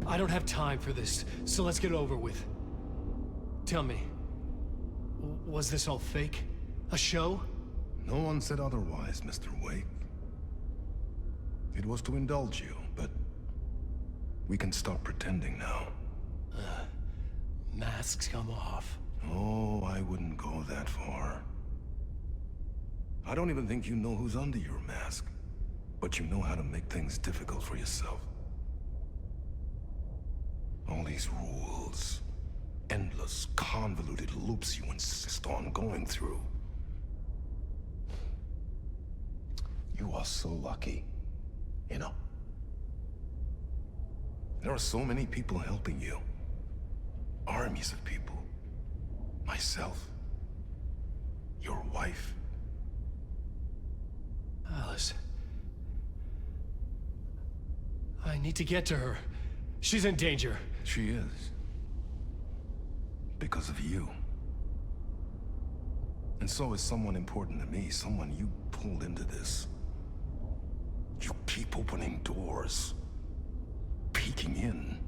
I don't have time for this, so let's get it over with. Tell me, was this all fake? A show? No one said otherwise, Mr. Wake. It was to indulge you, but we can stop pretending now. Masks come off. Oh, I wouldn't go that far. I don't even think you know who's under your mask, but you know how to make things difficult for yourself. All these rules, endless, convoluted loops you insist on going through. You are so lucky, you know. There are so many people helping you. Armies of people. Myself. Your wife. Alice. I need to get to her. She's in danger. She is. Because of you. And so is someone important to me, someone you pulled into this. You keep opening doors. Peeking in.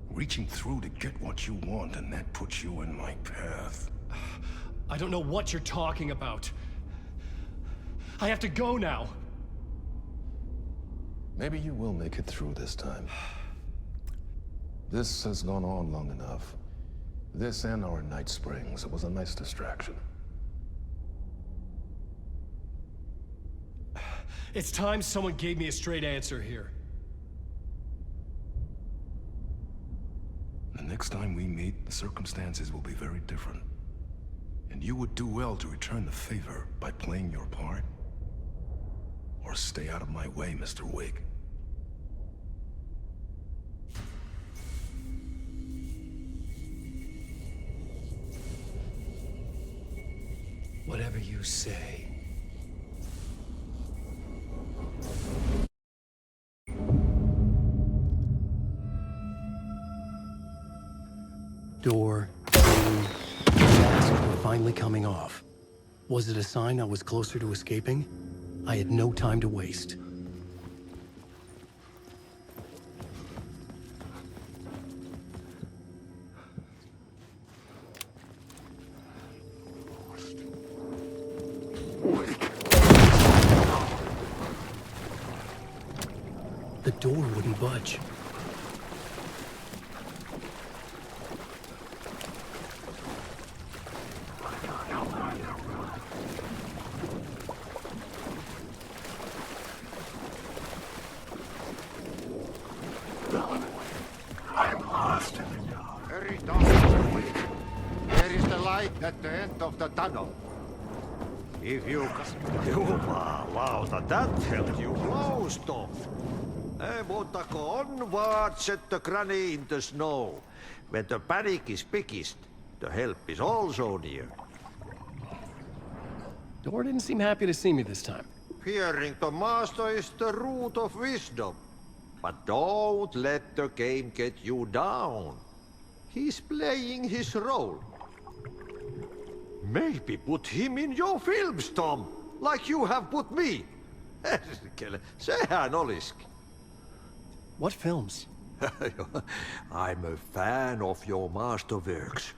Reaching through to get what you want, and that puts you in my path. I don't know what you're talking about. I have to go now. Maybe you will make it through this time. This has gone on long enough. This and our night springs. It was a nice distraction. It's time someone gave me a straight answer here. The next time we meet, the circumstances will be very different. And you would do well to return the favor by playing your part. Or stay out of my way, Mr. Wake. Whatever you say. Door, room, masks were finally coming off. Was it a sign I was closer to escaping? I had no time to waste. The door wouldn't budge. I'm lost in the dark. Hurry down, Mr. Wake. There is the light at the end of the tunnel. If you... Jumalauta, that held you close, Tom. Mutta onward, set the granny in the snow. When the panic is biggest, the help is also near. Door didn't seem happy to see me this time. Fearing the master is the root of wisdom. But don't let the game get you down. He's playing his role. Maybe put him in your films, Tom, like you have put me. Sehän olisikin. What films? I'm a fan of your masterworks.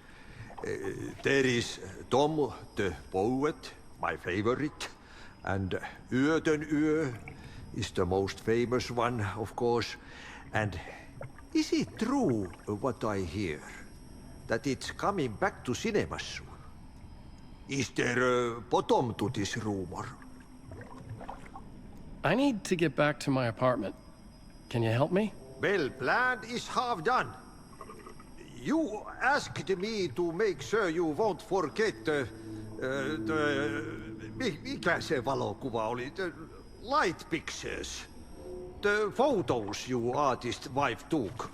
There is Tom the Poet, my favorite, and Yö is the most famous one, of course. And is it true what I hear, that it's coming back to cinemas soon? Is there a bottom to this rumor? I need to get back to my apartment. Can you help me? Well, plan is half done. You asked me to make sure you won't forget mikä se valokuva oli? The light pictures. The photos your artist wife took.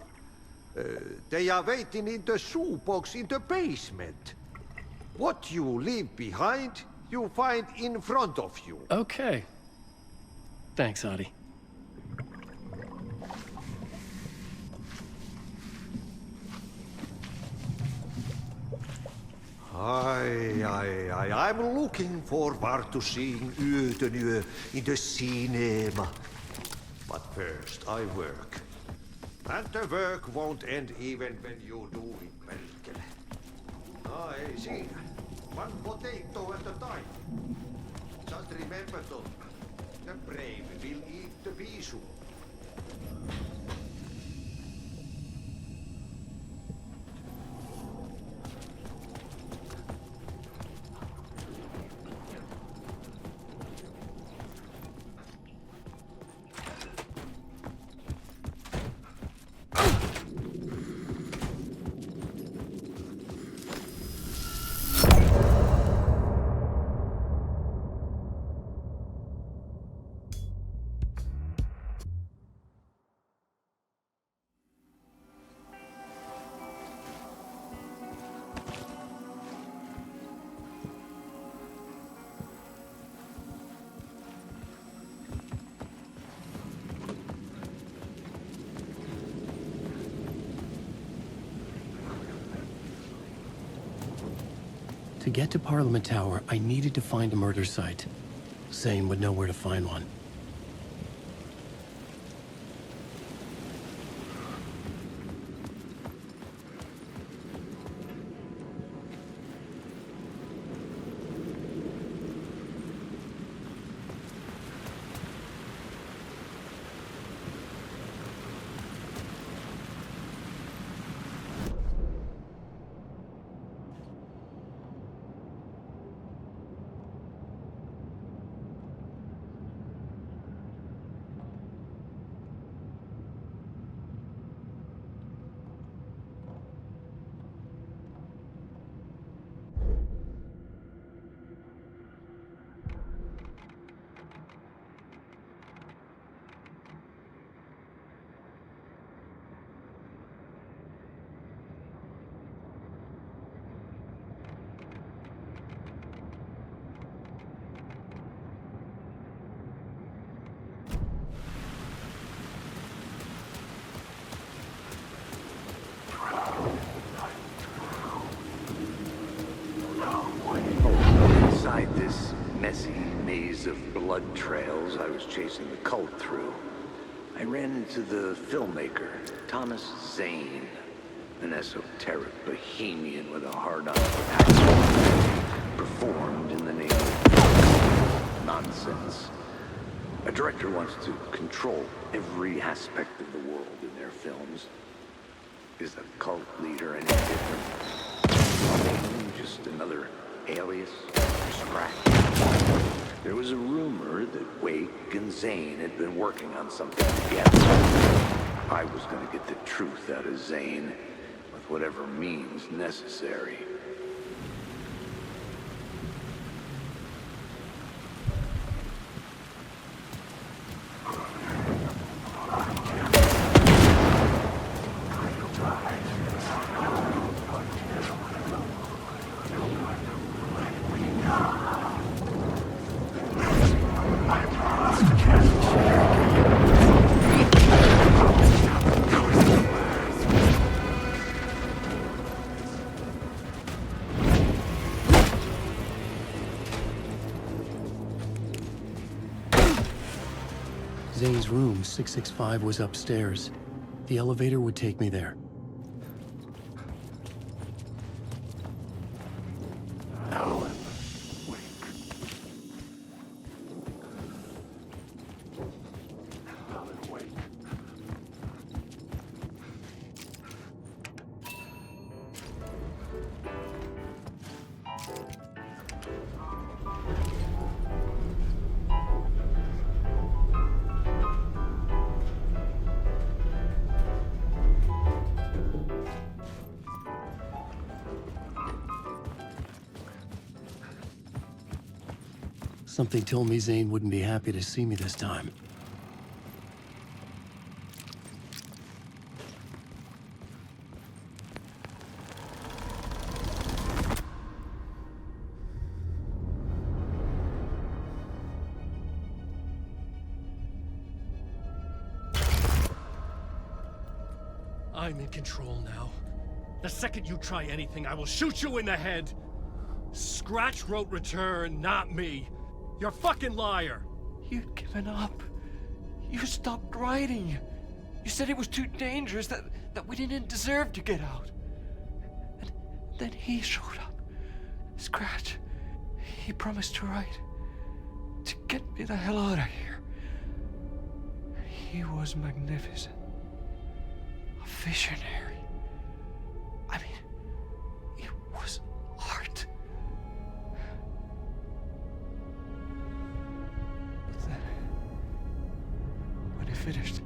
They are waiting in the shoebox in the basement. What you leave behind, you find in front of you. Okay. Thanks, Adi. I'm looking forward to seeing Yö in the cinema. But first, I work. And the work won't end even when you do it, perkele. No, ei siinä. One potato at a time. Just remember, Tom, the brave will eat the bisu. To get to Parliament Tower, I needed to find a murder site. Zane would know where to find one. Inside this messy maze of blood trails I was chasing the cult through, I ran into the filmmaker, Thomas Zane, an esoteric bohemian with a hard-on for action, performed in the name of nonsense. A director wants to control every aspect of the world in their films. Is a cult leader any different? Just another alias? Scratch? There was a rumor that Wake and Zane had been working on something together. I was going to get the truth out of Zane with whatever means necessary. Zane's room, 665, was upstairs. The elevator would take me there. Alan Wake. Alan Wake. Something told me Zane wouldn't be happy to see me this time. I'm in control now. The second you try anything, I will shoot you in the head. Scratch wrote Return, not me. You're a fucking liar. You'd given up. You stopped writing. You said it was too dangerous, that we didn't deserve to get out. And then he showed up. Scratch. He promised to write. To get me the hell out of here. He was magnificent. A visionary. I mean, it was art. But then, when he finished,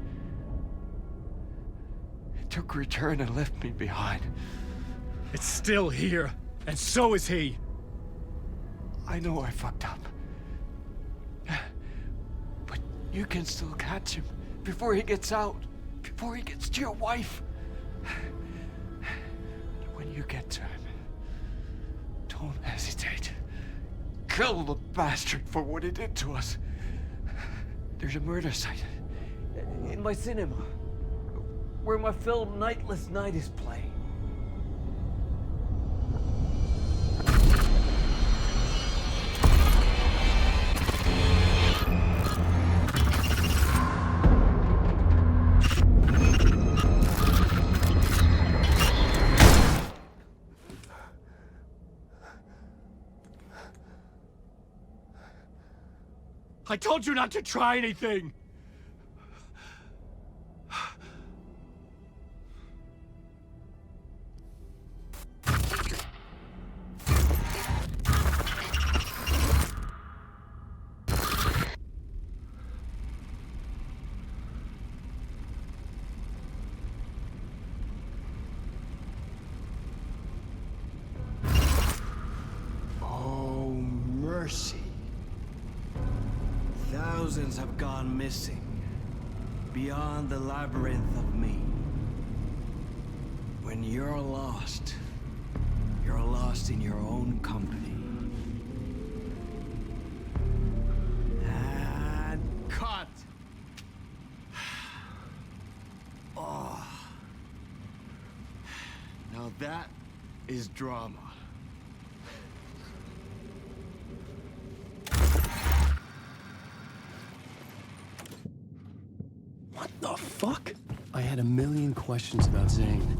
he took a return and left me behind. It's still here, and so is he. I know I fucked up. But you can still catch him before he gets out, before he gets to your wife. When you get to him, don't hesitate. Kill the bastard for what he did to us. There's a murder site in my cinema where my film Nightless Night is playing. I told you not to try anything! Oh, mercy. Thousands have gone missing, beyond the labyrinth of me. When you're lost in your own company. And cut! Oh. Now that is drama. What the fuck? I had a million questions about Zane,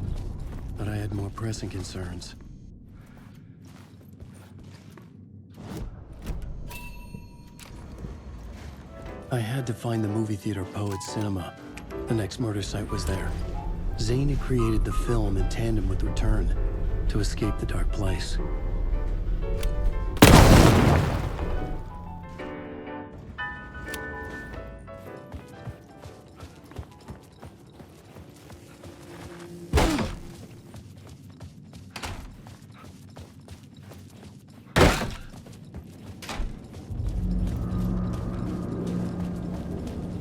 but I had more pressing concerns. I had to find the movie theater Poet Cinema. The next murder site was there. Zane had created the film in tandem with Return to escape the dark place.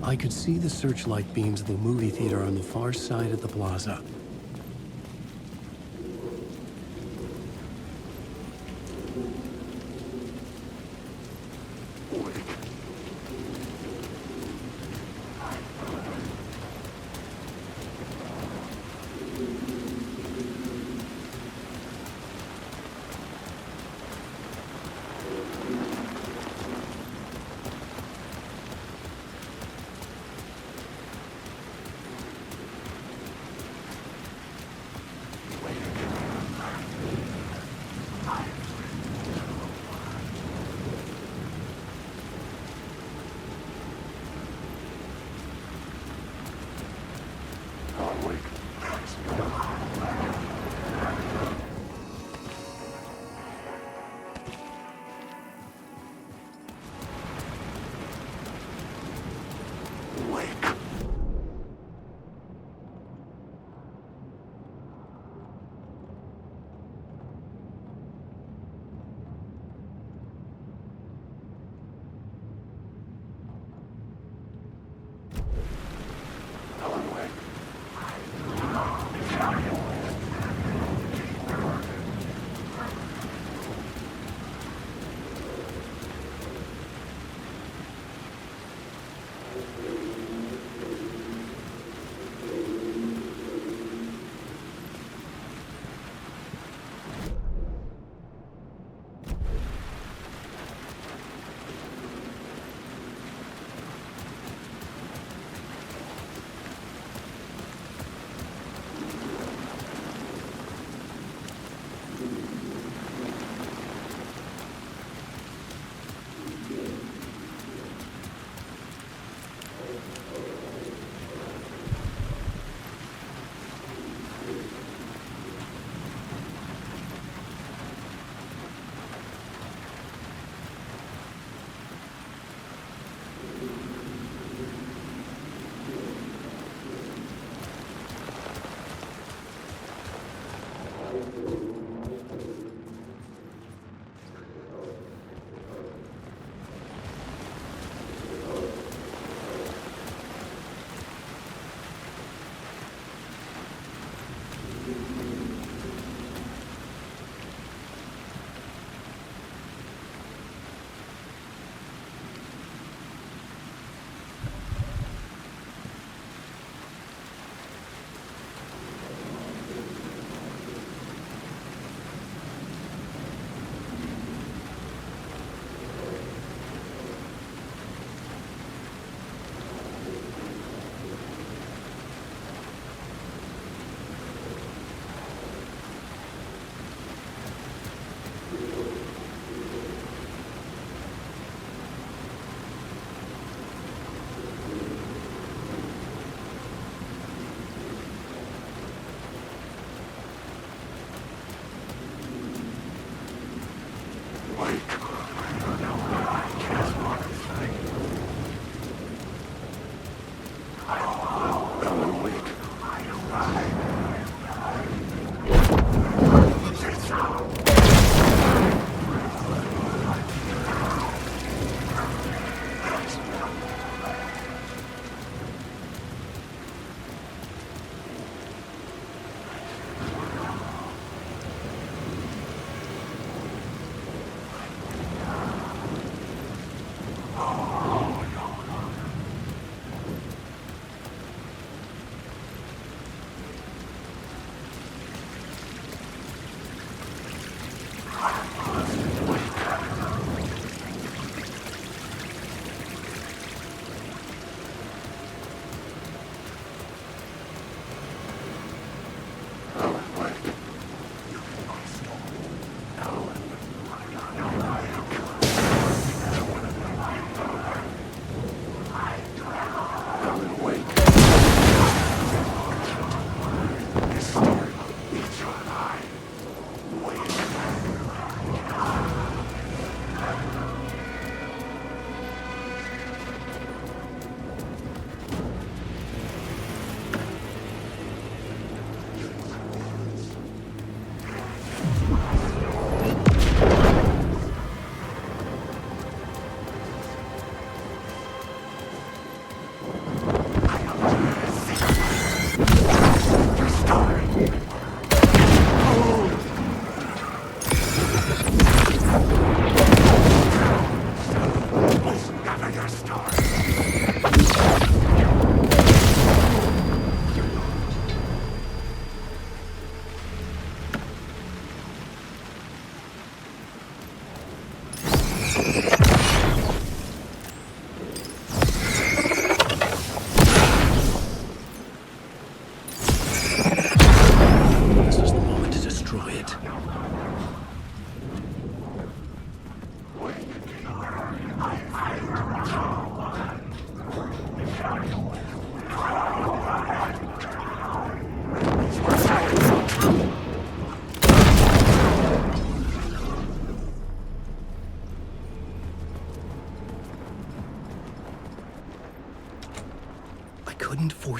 I could see the searchlight beams of the movie theater on the far side of the plaza.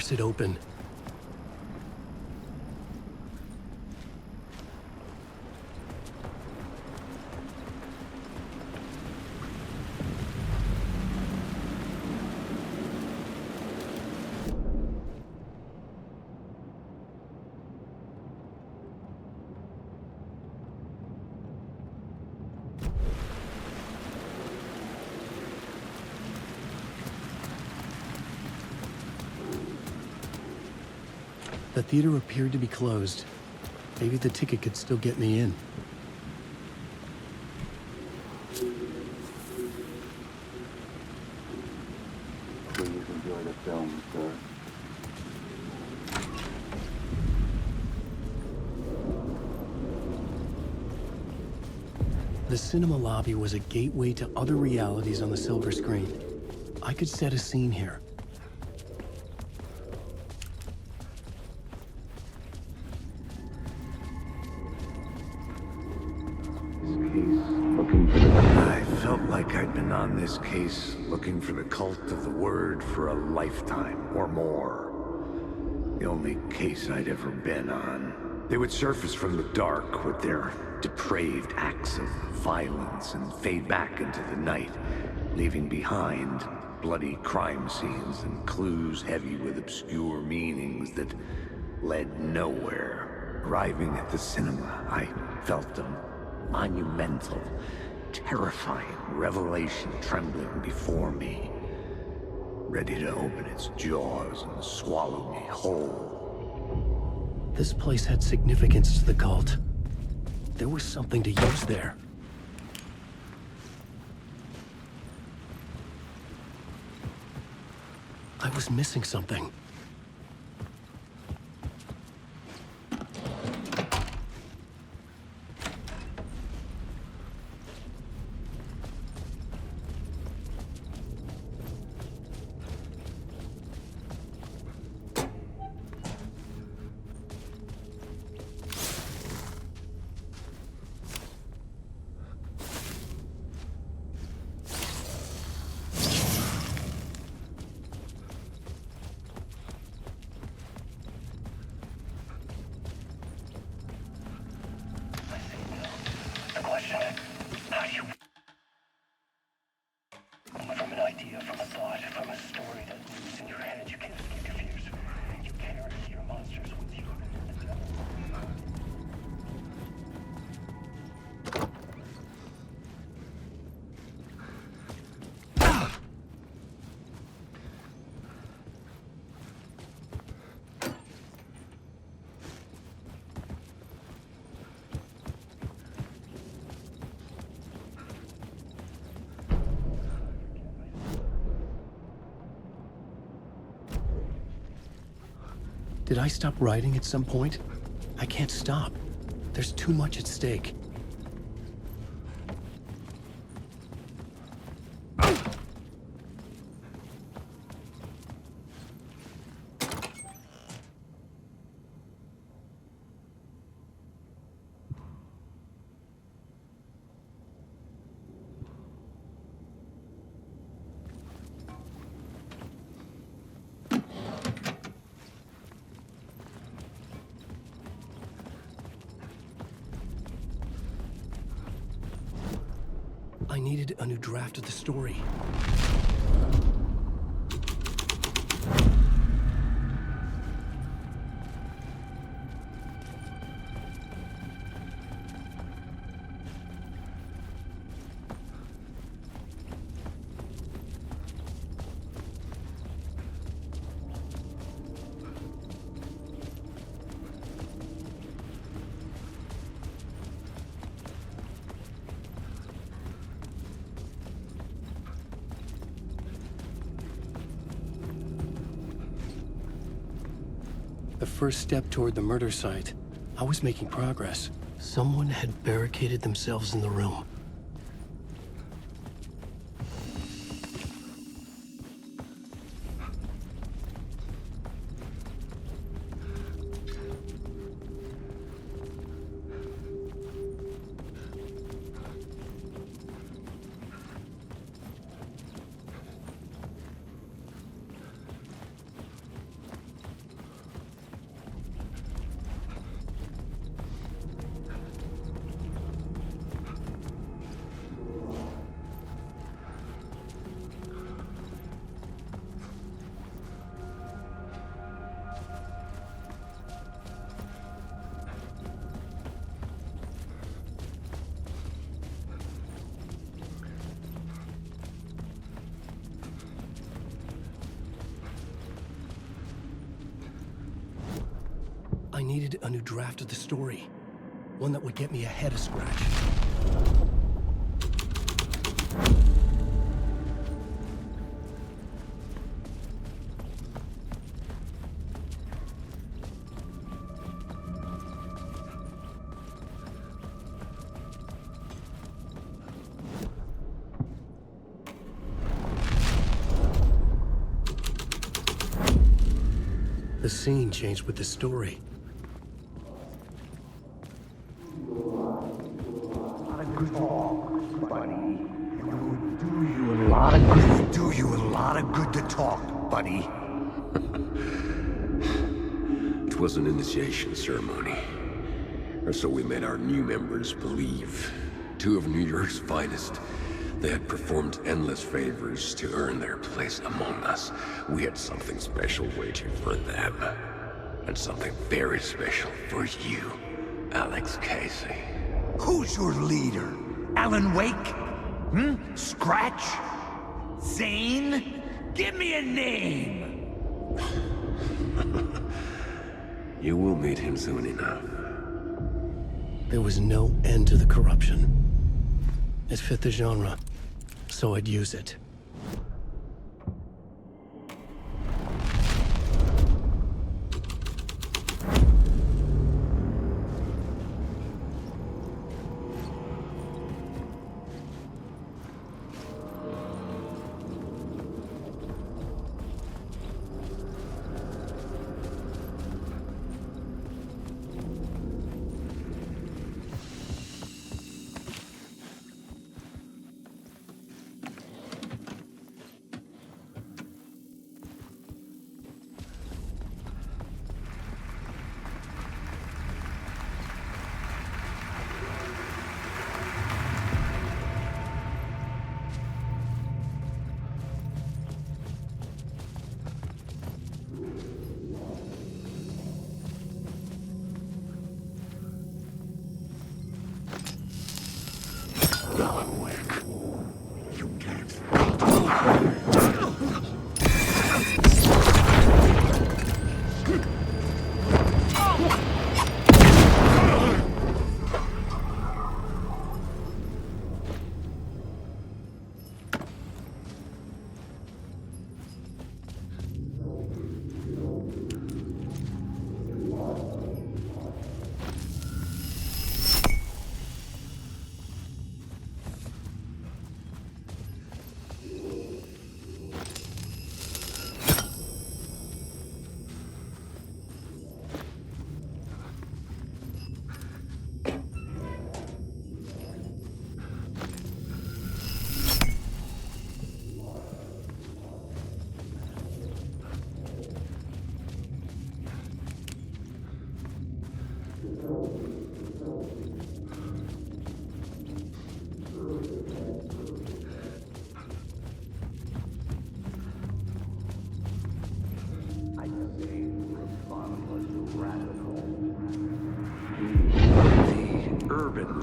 force it open. The theater appeared to be closed. Maybe the ticket could still get me in. Please enjoy the film, sir. The cinema lobby was a gateway to other realities on the silver screen. I could set a scene here. I felt like I'd been on this case looking for the cult of the word for a lifetime or more. The only case I'd ever been on. They would surface from the dark with their depraved acts of violence and fade back into the night, leaving behind bloody crime scenes and clues heavy with obscure meanings that led nowhere. Arriving at the cinema, I felt a monumental, terrifying revelation trembling before me, ready to open its jaws and swallow me whole. This place had significance to the cult. There was something to use there. I was missing something. Did I stop writing at some point? I can't stop. There's too much at stake. I needed a new draft of the story. The first step toward the murder site. I was making progress. Someone had barricaded themselves in the room. I needed a new draft of the story. One that would get me ahead of Scratch. The scene changed with the story. Do you a lot of good to talk, buddy. It was an initiation ceremony. Or so we made our new members believe. Two of New York's finest. They had performed endless favors to earn their place among us. We had something special waiting for them. And something very special for you, Alex Casey. Who's your leader? Alan Wake? Scratch? Zane? Give me a name! You will meet him soon enough. There was no end to the corruption. It fit the genre, so I'd use it.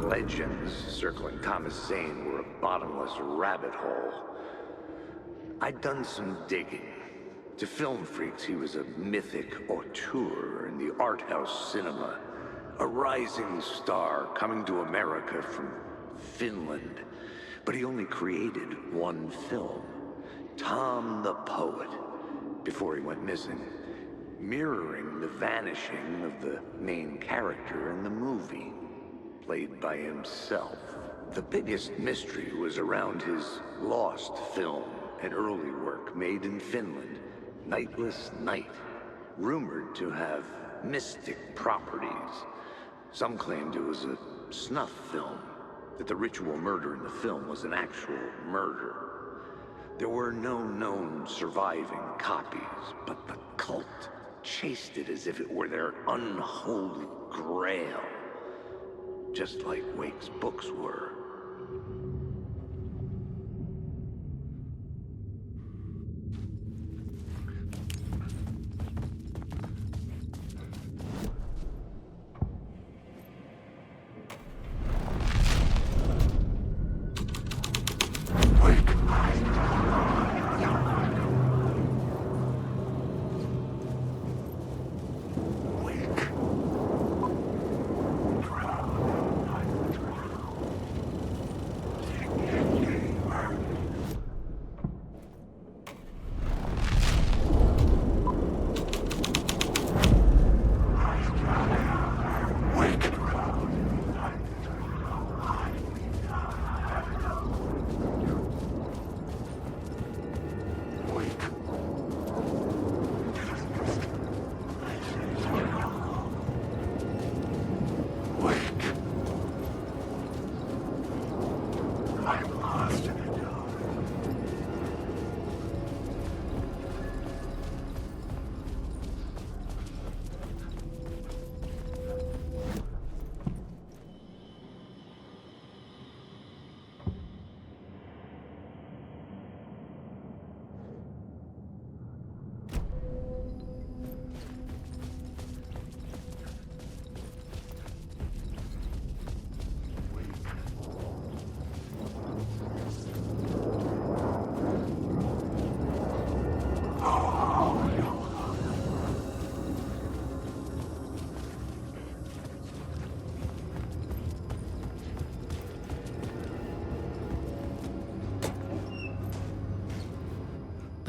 Legends circling Thomas Zane were a bottomless rabbit hole. I'd done some digging. To film freaks, he was a mythic auteur in the art house cinema. A rising star coming to America from Finland. But he only created one film, Tom the Poet, before he went missing, mirroring the vanishing of the main character in the movie. Played by himself. The biggest mystery was around his lost film, an early work made in Finland, Nightless Night, rumored to have mystic properties. Some claimed it was a snuff film, that the ritual murder in the film was an actual murder. There were no known surviving copies, but the cult chased it as if it were their unholy grail. Just like Wake's books were.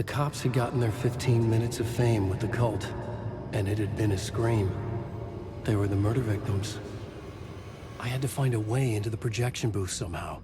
The cops had gotten their 15 minutes of fame with the cult, and it had been a scream. They were the murder victims. I had to find a way into the projection booth somehow.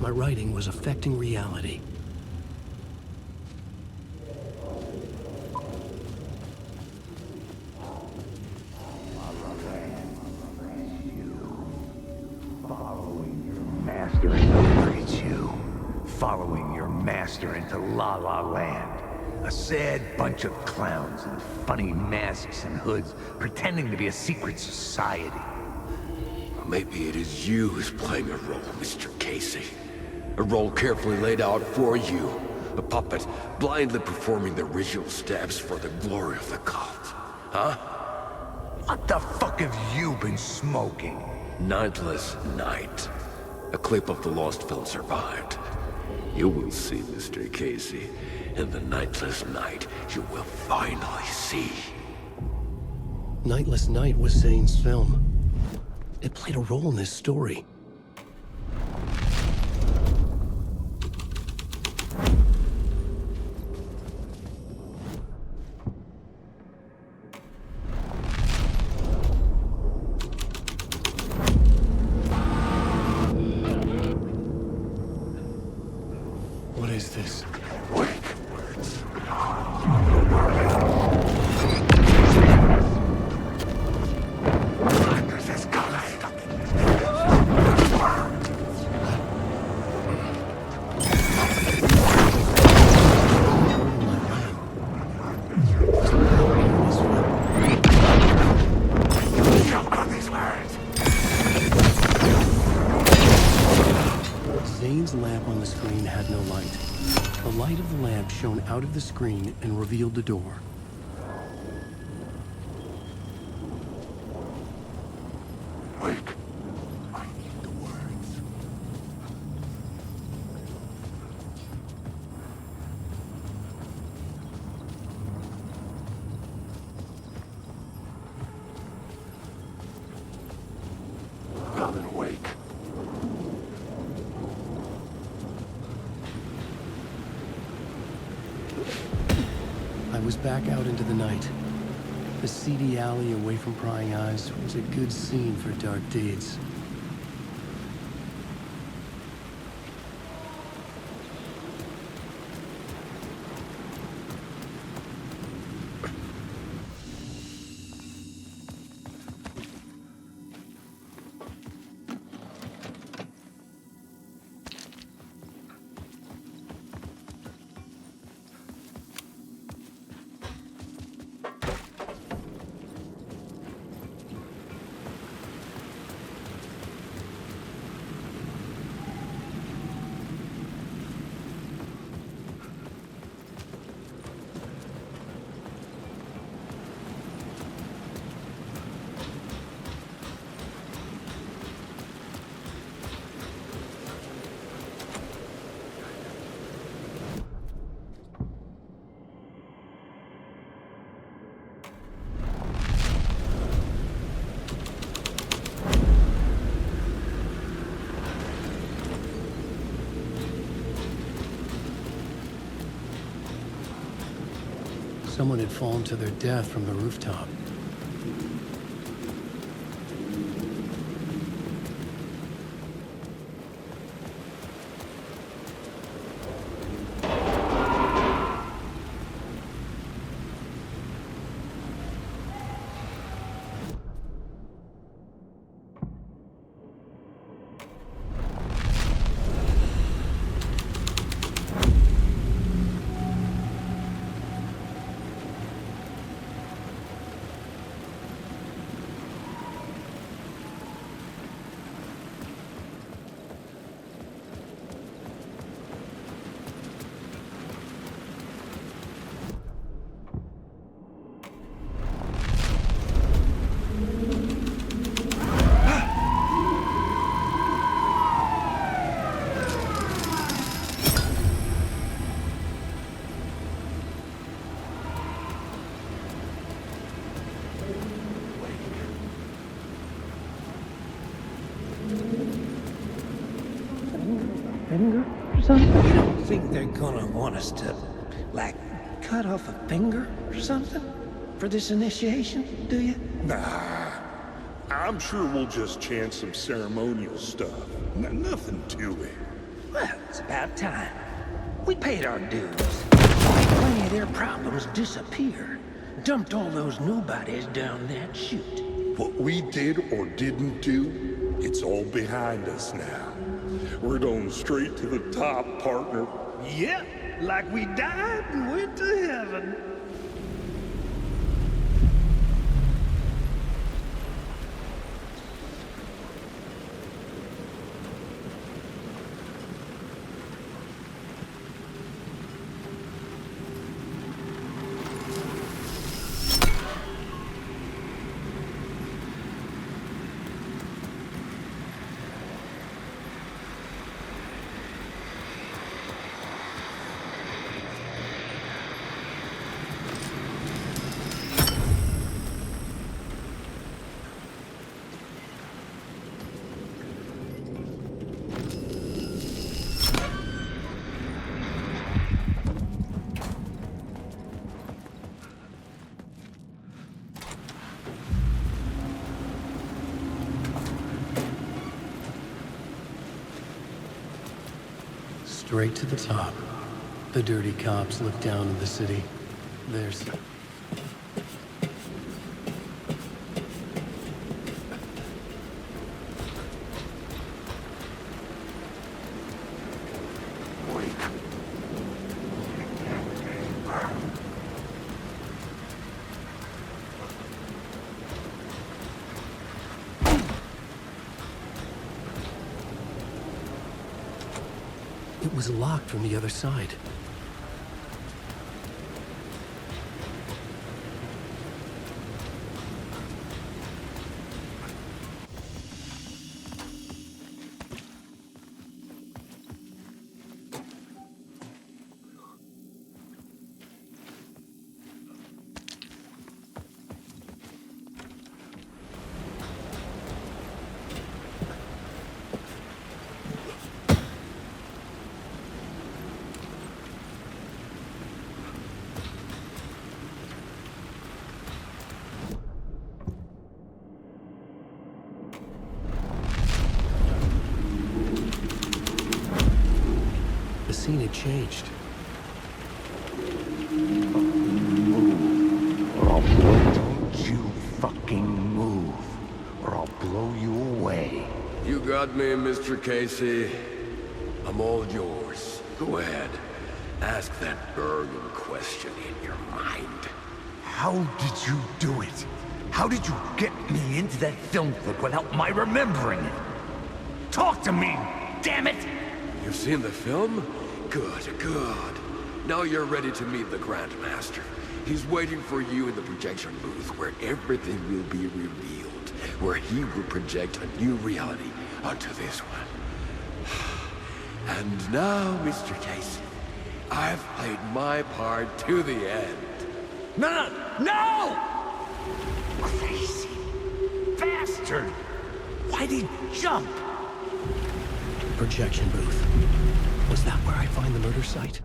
My writing was affecting reality. Following your master into La La Land. A sad bunch of clowns in funny masks and hoods pretending to be a secret society. Maybe it is you who's playing a role, Mr. Casey. A role carefully laid out for you. A puppet blindly performing the ritual steps for the glory of the cult. Huh? What the fuck have you been smoking? Nightless Night. A clip of the lost film survived. You will see, Mr. Casey. In the Nightless Night, you will finally see. Nightless Night was Zane's film. It played a role in this story. What is this? Zane's lamp on the screen had no light. The light of the lamp shone out of the screen and revealed the door. Come and wake. I was back out into the night. The seedy alley away from prying eyes was a good scene for dark deeds. someone had fallen to their death from the rooftop. Finger or something? You don't think they're gonna want us to, like, cut off a finger or something for this initiation, do you? Nah, I'm sure we'll just chant some ceremonial stuff. Nothing to it. Well, it's about time. We paid our dues. Like plenty of their problems disappeared. Dumped all those nobodies down that chute. What we did or didn't do, it's all behind us now. We're going straight to the top, partner. Yep, like we died and went to heaven. Straight to the top. The dirty cops look down at the city. There's... It was locked from the other side. The scene had changed. Don't you fucking move, or I'll blow you away. You got me, Mr. Casey. I'm all yours. Go ahead. Ask that burning question in your mind. How did you do it? How did you get me into that film clip without my remembering it? Talk to me, damn it! You've seen the film? Good, good. Now you're ready to meet the Grandmaster. He's waiting for you in the projection booth where everything will be revealed, where he will project a new reality onto this one. And now, Mr. Casey, I've played my part to the end. No! Crazy bastard! Why'd he jump? Projection booth. Was that where I find the murder site?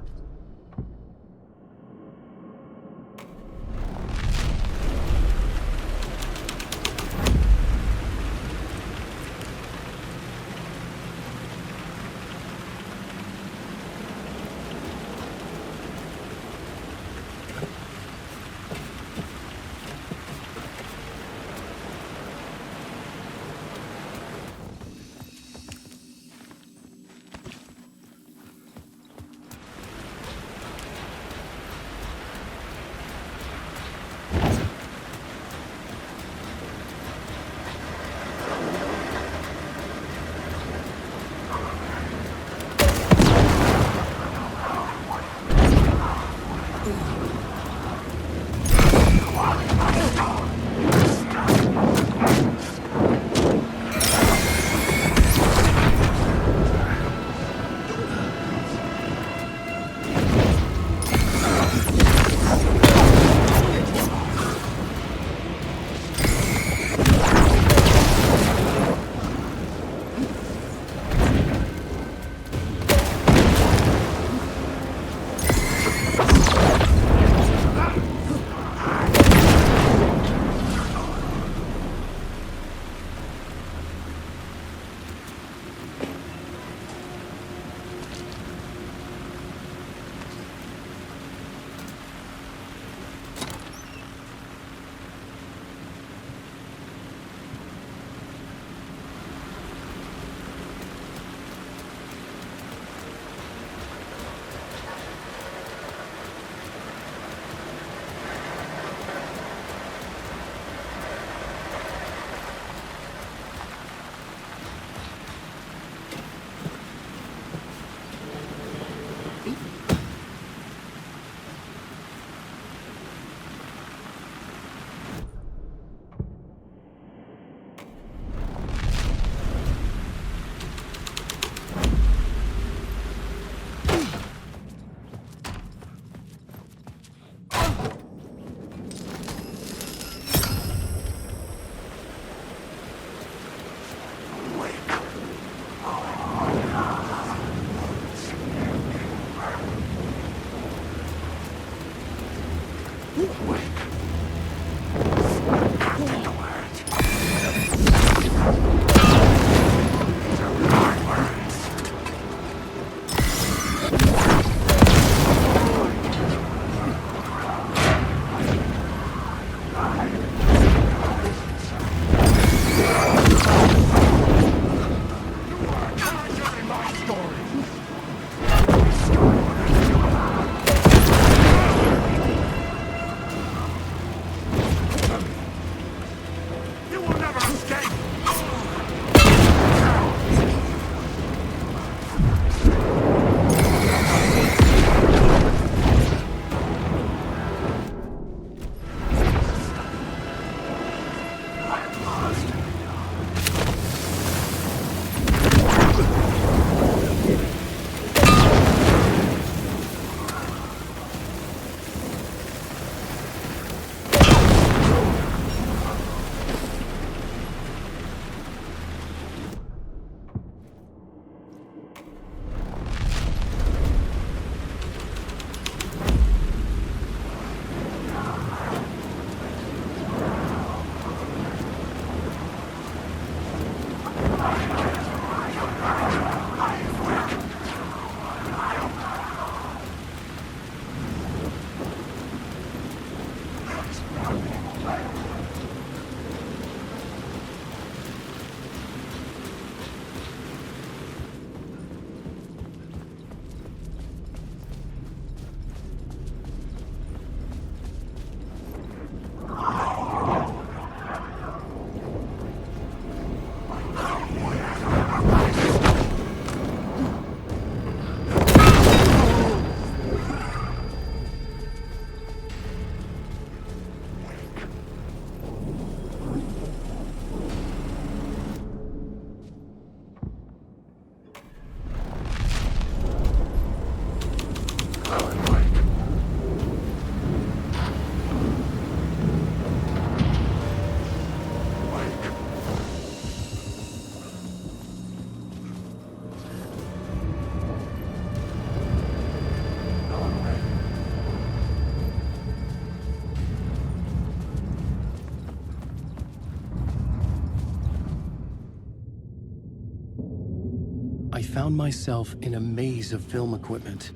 I found myself in a maze of film equipment.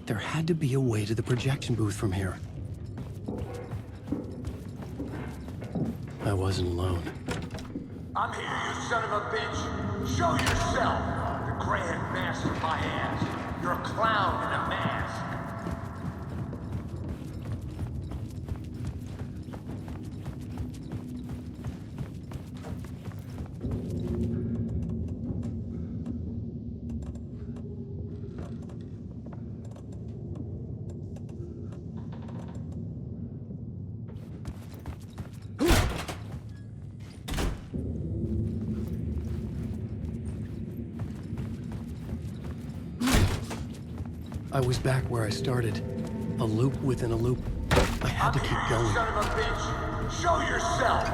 There had to be a way to the projection booth from here. I wasn't alone. I'm here, you son of a bitch. Show yourself. The Grand Master my ass. You're a clown in a mask. I was back where I started. A loop within a loop. I had to keep going. Son of a bitch! Show yourself!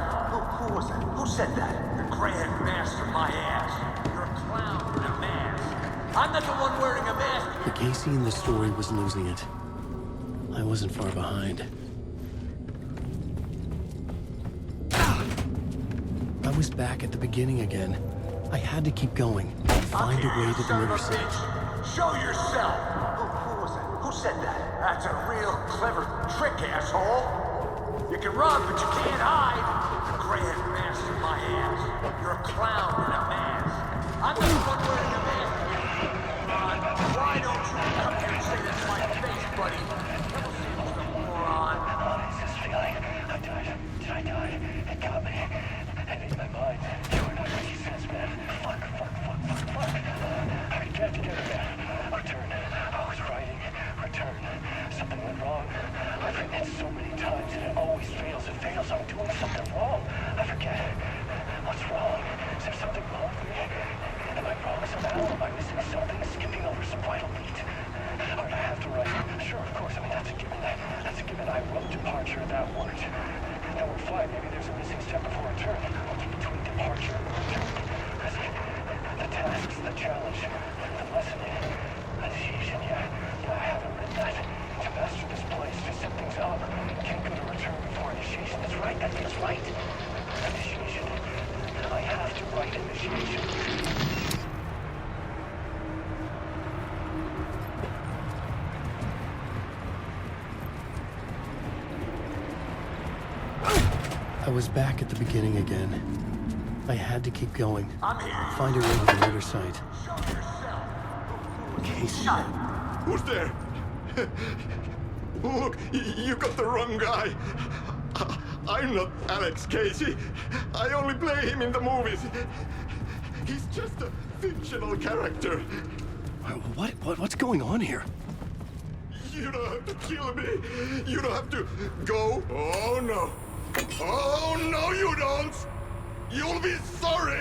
Who was that? Who said that? The Grand Master my ass. You're a clown in a mask. I'm not the one wearing a mask. The Casey in the story was losing it. I wasn't far behind. I was back at the beginning again. I had to keep going. Find a way to the riverside. Show yourself! Who was that? Who said that? That's a real clever trick, asshole. You can run, but you can't hide. The Grand Master my ass. You're a clown in a mask. I'm not the one wearing a mask. Why don't you come here and say that's my face, buddy? Never seen the moron. It's this feeling. I died. Did I die? It got me. And in my mind, you were not making sense, man. Fuck. I can't get it, man. Return. I was writing. Return. Something went wrong. I've written it so many times and it always fails. It fails. I'm doing something wrong. I forget. What's wrong? Is there something wrong with me? Am I wrong somehow? Am I missing something? Skipping over some vital beat? Alright, I have to write. Sure, of course. I mean, that's a given. That's a given. I wrote departure. That worked. That worked fine. Maybe there's a missing step before return. What's between departure and return? The tasks, the challenge, the lessoning, initiation. Yeah, I haven't written that. To master this place, to set things up. Can't go to return before initiation. That's right. That feels right. Initiation. I have to write initiation. I was back at the beginning again. I had to keep going. I'm here. Find a way to the murder site. Show yourself. Casey. Who's there? Look, you got the wrong guy. I'm not Alex Casey. I only play him in the movies. He's just a fictional character. What's going on here? You don't have to kill me. You don't have to go. Oh, no. Oh, no, you don't. You'll be sorry.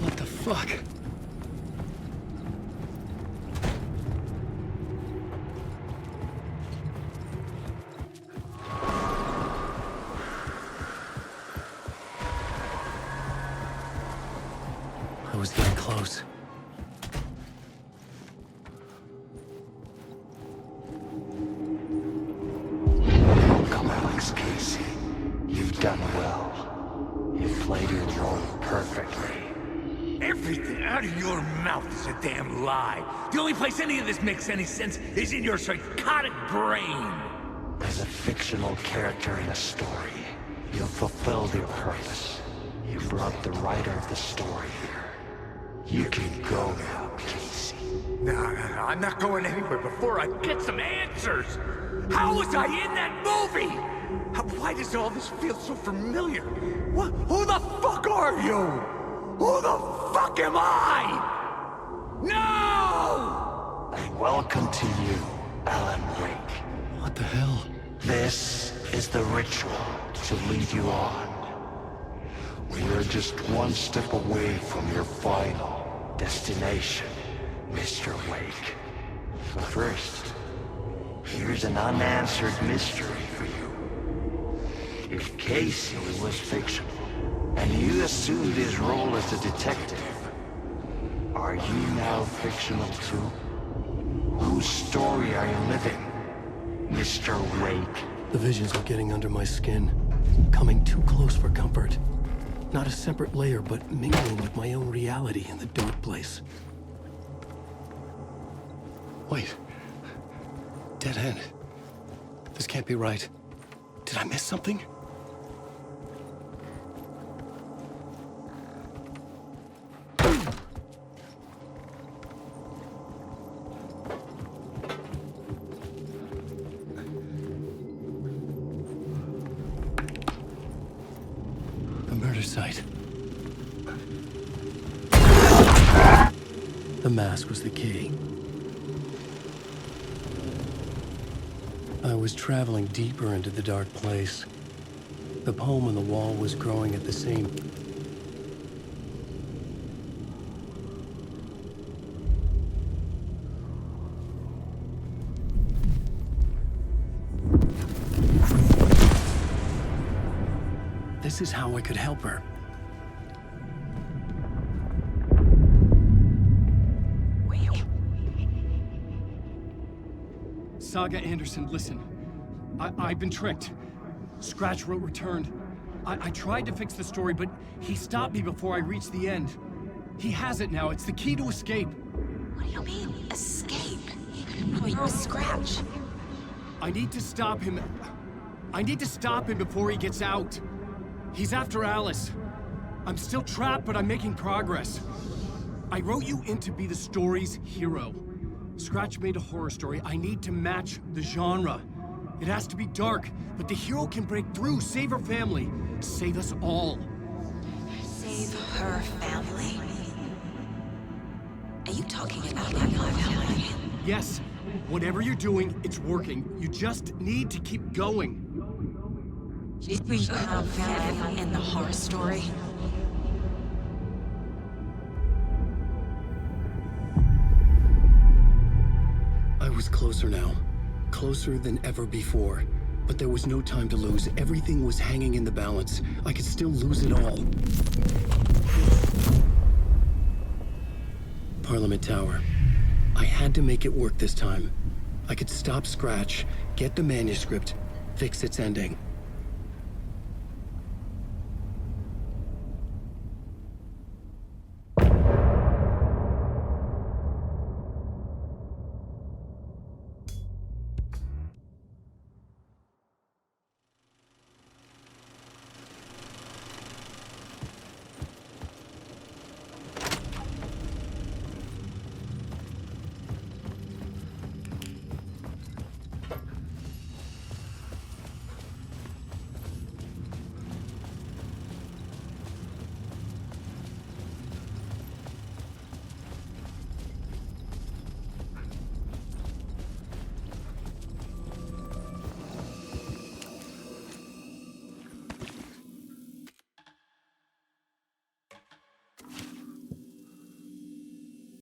What the fuck? I was getting close. Come, Alex Casey. You've done well. You've played your role perfectly. Everything out of your mouth is a damn lie. The only place any of this makes any sense is in your psychotic brain. As a fictional character in a story, you've fulfilled your purpose. You brought the writer of the story here. You can go now, Casey. No, I'm not going anywhere before I get some answers. How was I in that movie? Why does all this feel so familiar? What? Who the fuck are you? Who the fuck am I? No! And welcome to you, Alan Wake. What the hell? This is the ritual to lead you on. We're just one step away from your final destination, Mr. Wake. But first, here's an unanswered mystery for you. If Casey was fictional, and you assumed his role as a detective, are you now fictional too? Whose story are you living, Mr. Wake? The visions were getting under my skin, coming too close for comfort. Not a separate layer, but mingling with my own reality in the dark place. Wait. Dead end. This can't be right. Did I miss something? Site. The mask was the key. I was traveling deeper into the dark place. The poem on the wall was growing at the same... This is how I could help her. Saga Anderson, listen. I've been tricked. Scratch wrote returned. I tried to fix the story, but he stopped me before I reached the end. He has it now. It's the key to escape. What do you mean, escape? Wait, Scratch. I need to stop him. I need to stop him before he gets out. He's after Alice. I'm still trapped, but I'm making progress. I wrote you in to be the story's hero. Scratch made a horror story. I need to match the genre. It has to be dark, but the hero can break through, save her family, save us all. Save her family? Are you talking about my family? Yes. Whatever you're doing, it's working. You just need to keep going. We have family in the horror story. I was closer now. Closer than ever before. But there was no time to lose. Everything was hanging in the balance. I could still lose it all. Parliament Tower. I had to make it work this time. I could stop Scratch, get the manuscript, fix its ending.